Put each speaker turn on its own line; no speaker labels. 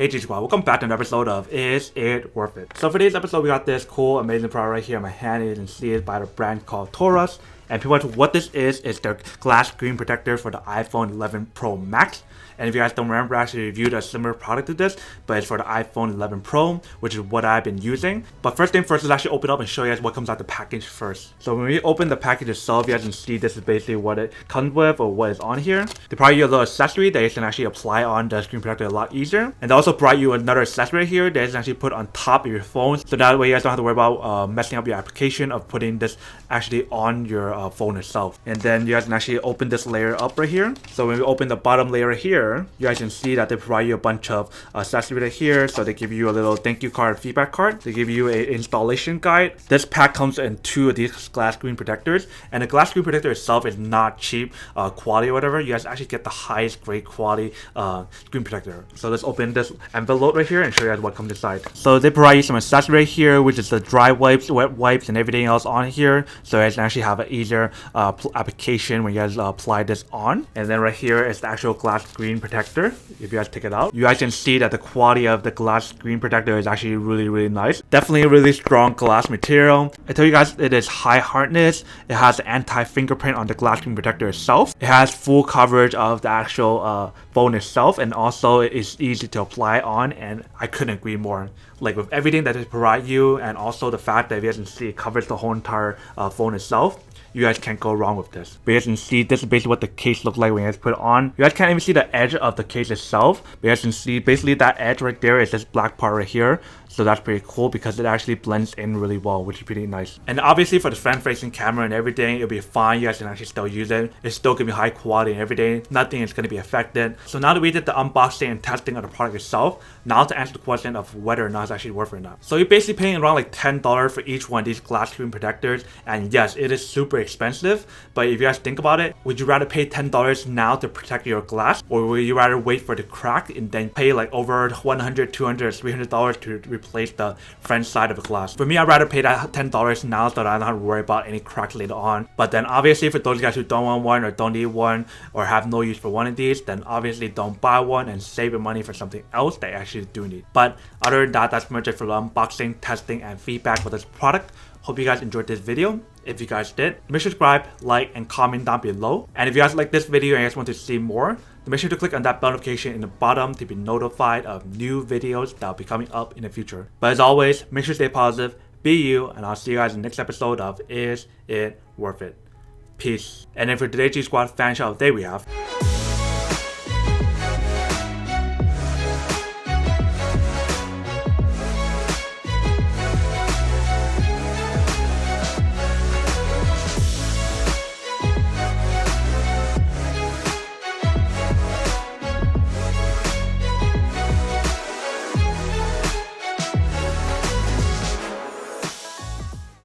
Hey G Squad, welcome back to another episode of Is It Worth It? So for today's episode, we got this cool, amazing product right here in my hand. You can see it by the brand called Torras. And pretty much what this is the glass screen protector for the iPhone 11 Pro Max. And if you guys don't remember, I actually reviewed a similar product to this, but it's for the iPhone 11 Pro, which is what I've been using. But first thing first, let's actually open up and show you guys what comes out the package first. So when we open the package itself, you guys can see this is basically what it comes with or what is on here. They provide you a little accessory that you can actually apply on the screen protector a lot easier. And they also provide you another accessory right here that you can actually put on top of your phone. So that way you guys don't have to worry about messing up your application of putting this actually on your phone itself. And then you guys can actually open this layer up right here. So when we open the bottom layer here, you guys can see that they provide you a bunch of accessories right here. So they give you a little thank you card, feedback card. They give you an installation guide. This pack comes in 2 of these glass screen protectors, and the glass screen protector itself is not cheap quality or whatever. You guys actually get the highest grade quality screen protector. So let's open this envelope right here and show you guys what comes inside. So they provide you some accessories right here, which is the dry wipes, wet wipes, and everything else on here. So you guys can actually have an easier application when you guys apply this on. And then right here is the actual glass screen protector. If you guys take it out, you guys can see that the quality of the glass screen protector is actually really nice. Definitely a really strong glass material. I tell you guys, it is high hardness. It has anti-fingerprint on the glass screen protector itself. It has full coverage of the actual phone itself, and also it is easy to apply on, and I couldn't agree more. Like with everything that they provide you, and also the fact that you guys can see it covers the whole entire phone itself, you guys can't go wrong with this. But you guys can see this is basically what the case looks like when you guys put it on. You guys can't even see the edge of the case itself, but you guys can see basically that edge right there is this black part right here. So that's pretty cool because it actually blends in really well, which is pretty nice. And obviously for the front-facing camera and everything, it'll be fine. You guys can actually still use it. It's still gonna be high quality and everything. Nothing is gonna be affected. So now that we did the unboxing and testing of the product itself, now to answer the question of whether or not it's actually worth it or not. So you're basically paying around like $10 for each one of these glass screen protectors. And yes, it is super expensive. But if you guys think about it, would you rather pay $10 now to protect your glass, or would you rather wait for it to crack and then pay like over $100, $200, $300 to replace the front side of the glass? For me, I'd rather pay that $10 now so that I don't have to worry about any cracks later on. But then obviously for those guys who don't want one or don't need one or have no use for one of these, then obviously don't buy one and save your money for something else that you actually do need. But other than that, that's pretty much it for the unboxing, testing, and feedback for this product. Hope you guys enjoyed this video. If you guys did, make sure to subscribe, like, and comment down below. And if you guys like this video and you guys want to see more, then make sure to click on that bell notification in the bottom to be notified of new videos that will be coming up in the future. But as always, make sure to stay positive, be you, and I'll see you guys in the next episode of Is It Worth It? Peace. And then for today's G Squad fan shout out of the day, we have